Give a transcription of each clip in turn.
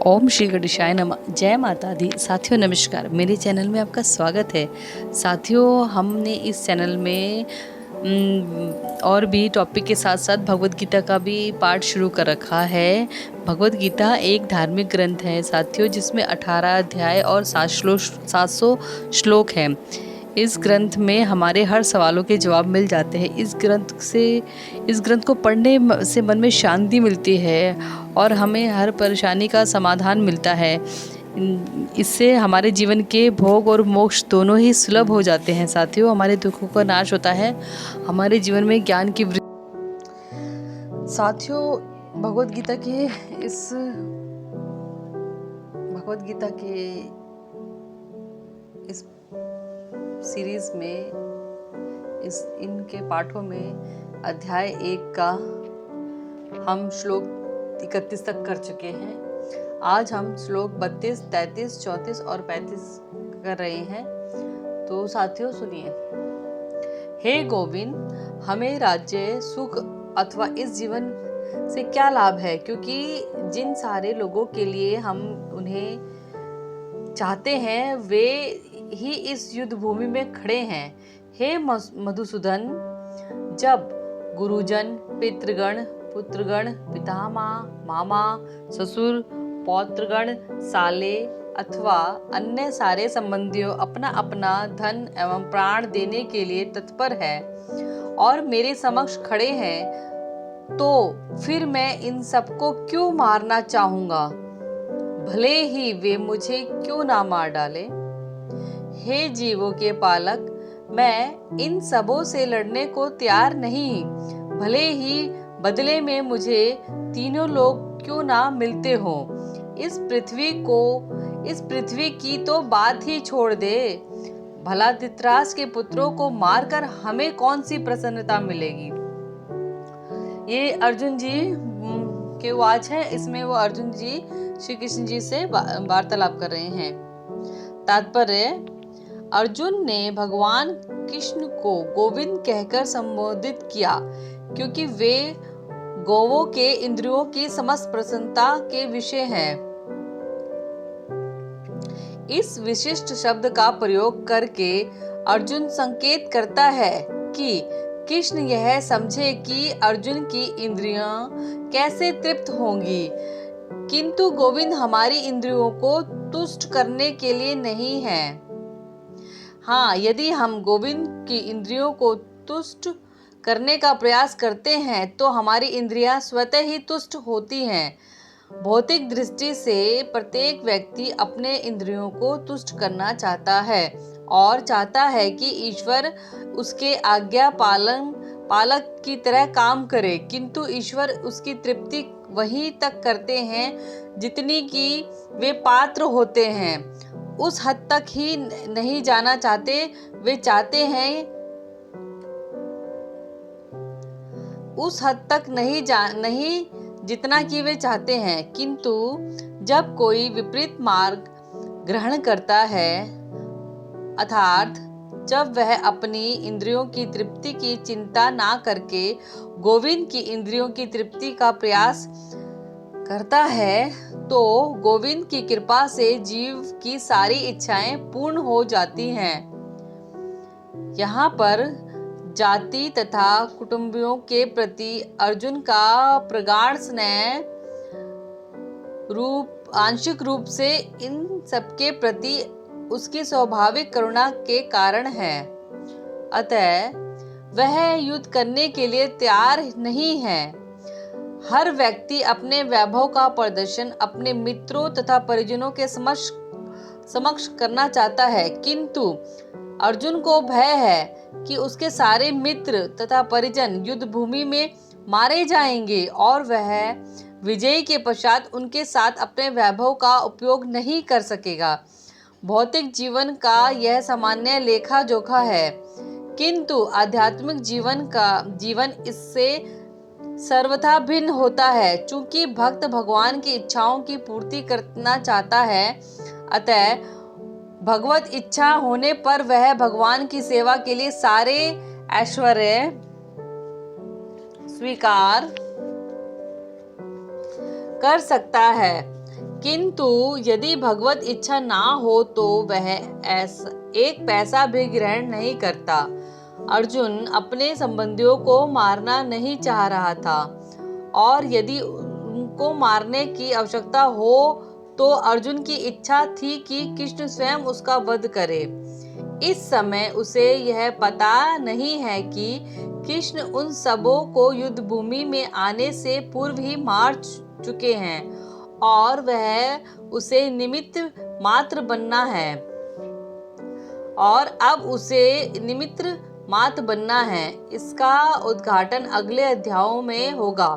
ओम श्री गणेशाय नमः। जय माता दी। साथियों नमस्कार, मेरे चैनल में आपका स्वागत है। साथियों, हमने इस चैनल में और भी टॉपिक के साथ साथ भगवत गीता का भी पाठ शुरू कर रखा है। भगवत गीता एक धार्मिक ग्रंथ है साथियों, जिसमें 18 अध्याय और 700 श्लोक हैं। इस ग्रंथ में हमारे हर सवालों के जवाब मिल जाते हैं। इस ग्रंथ को पढ़ने से मन में शांति मिलती है और हमें हर परेशानी का समाधान मिलता है। इससे हमारे जीवन के भोग और मोक्ष दोनों ही सुलभ हो जाते हैं साथियों। हमारे दुखों का नाश होता है, हमारे जीवन में ज्ञान की वृद्धि। साथियों, भगवत गीता के इस सीरीज में इनके पाठों में अध्याय 1 का हम श्लोक 31 तक कर चुके हैं। आज हम श्लोक 32, 33, 34 और 35 कर रहे हैं। तो साथियों सुनिए। हे गोविंद, हमें राज्य, सुख अथवा इस जीवन से क्या लाभ है, क्योंकि जिन सारे लोगों के लिए हम उन्हें चाहते हैं वे ही इस युद्ध भूमि में खड़े हैं। हे मधुसूदन, जब गुरुजन, पितृगण, पुत्रगण, पितामह, मामा, ससुर, पौत्रगण, साले अथवा अन्य सारे संबंधियों अपना अपना धन एवं प्राण देने के लिए तत्पर है और मेरे समक्ष खड़े हैं, तो फिर मैं इन सबको क्यों मारना चाहूंगा, भले ही वे मुझे क्यों ना मार डाले। हे जीवों के पालक, मैं इन सबों से लड़ने को तैयार नहीं, भले ही बदले में मुझे तीनों लोग क्यों ना मिलते हो। इस पृथ्वी की तो बात ही छोड़ दे। भला धृतराष्ट्र के पुत्रों को मारकर हमें कौन सी प्रसन्नता मिलेगी। ये अर्जुन जी के वाच है। इसमें वो अर्जुन जी श्री कृष्ण जी से वार्तालाप कर रहे हैं। तात्पर्य: अर्जुन ने भगवान कृष्ण को गोविंद कहकर संबोधित किया, क्योंकि वे गौवों के इंद्रियों की समस्त प्रसन्नता के विषय हैं। इस विशिष्ट शब्द का प्रयोग करके अर्जुन संकेत करता है कि कृष्ण यह समझे कि अर्जुन की इंद्रियां कैसे तृप्त होंगी, किंतु गोविंद हमारी इंद्रियों को तुष्ट करने के लिए नहीं है। हाँ, यदि हम गोविंद की इंद्रियों को तुष्ट करने का प्रयास करते हैं तो हमारी इंद्रियां स्वतः ही तुष्ट होती हैं। भौतिक दृष्टि से प्रत्येक व्यक्ति अपने इंद्रियों को तुष्ट करना चाहता है और चाहता है कि ईश्वर उसके आज्ञा पालक की तरह काम करे, किंतु ईश्वर उसकी तृप्ति वहीं तक करते हैं जितनी कि वे पात्र होते हैं। उस हद तक ही नहीं जाना चाहते। वे चाहते हैं उस हद तक नहीं जितना कि वे चाहते हैं। किंतु जब कोई विपरीत मार्ग ग्रहण करता है, अर्थात जब वह अपनी इंद्रियों की तृप्ति की चिंता ना करके गोविंद की इंद्रियों की तृप्ति का प्रयास करता है, तो गोविंद की कृपा से जीव की सारी इच्छाएं पूर्ण हो जाती हैं। यहाँ पर जाति तथा कुटुंबियों के प्रति अर्जुन का प्रगाढ़ स्नेह आंशिक रूप से इन सबके प्रति उसकी स्वाभाविक करुणा के कारण है। अतः वह युद्ध करने के लिए तैयार नहीं है। हर व्यक्ति अपने वैभव का प्रदर्शन अपने मित्रों तथा परिजनों के समक्ष करना चाहता है, किंतु अर्जुन को भय है कि उसके सारे मित्र तथा परिजन युद्ध भूमि में मारे जाएंगे और वह विजय के पश्चात उनके साथ अपने वैभव का उपयोग नहीं कर सकेगा। भौतिक जीवन का यह सामान्य लेखा जोखा है, किंतु आध्यात्मिक जीवन इससे सर्वथा भिन्न होता है। चूंकि भक्त भगवान की इच्छाओं की पूर्ति करना चाहता है, अतः भगवत इच्छा होने पर वह भगवान की सेवा के लिए सारे ऐश्वर्य स्वीकार कर सकता है। किंतु यदि भगवत इच्छा ना हो तो वह एक पैसा भी ग्रहण नहीं करता। अर्जुन अपने संबंधियों को मारना नहीं चाह रहा था, और यदि उनको मारने की आवश्यकता हो तो अर्जुन की इच्छा थी कि कृष्ण स्वयं उसका वध करे। इस समय उसे यह पता नहीं है कि कृष्ण उन सबों को युद्ध भूमि में आने से पूर्व ही मार चुके हैं और वह उसे निमित्त मात्र बनना है, और अब उसे निमित्त मात्र बनना है। इसका उद्घाटन अगले अध्यायों में होगा।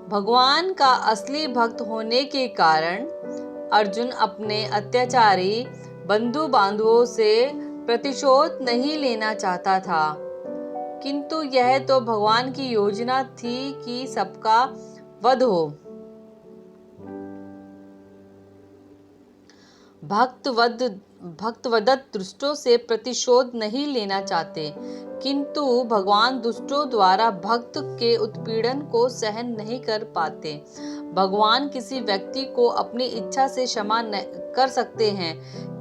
भगवान का असली भक्त होने के कारण अर्जुन अपने अत्याचारी बंधु बांधवों से प्रतिशोध नहीं लेना चाहता था, किंतु यह तो भगवान की योजना थी कि सबका वध हो। भक्तवदत्त दुष्टों से प्रतिशोध नहीं लेना चाहते, किंतु भगवान दुष्टों द्वारा भक्त के उत्पीड़न को सहन नहीं कर पाते। भगवान किसी व्यक्ति को अपनी इच्छा से क्षमा कर सकते हैं,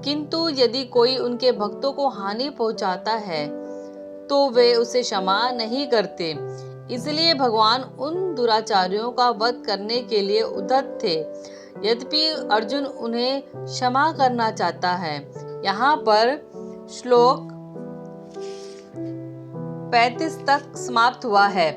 किंतु यदि कोई उनके भक्तों को हानि पहुंचाता है तो वे उसे क्षमा नहीं करते। इसलिए भगवान उन दुराचारियों का वध करने के लिए उद्यत थे। यद्यपि अर्जुन उन्हें क्षमा करना चाहता है। यहाँ पर श्लोक 35 तक समाप्त हुआ है।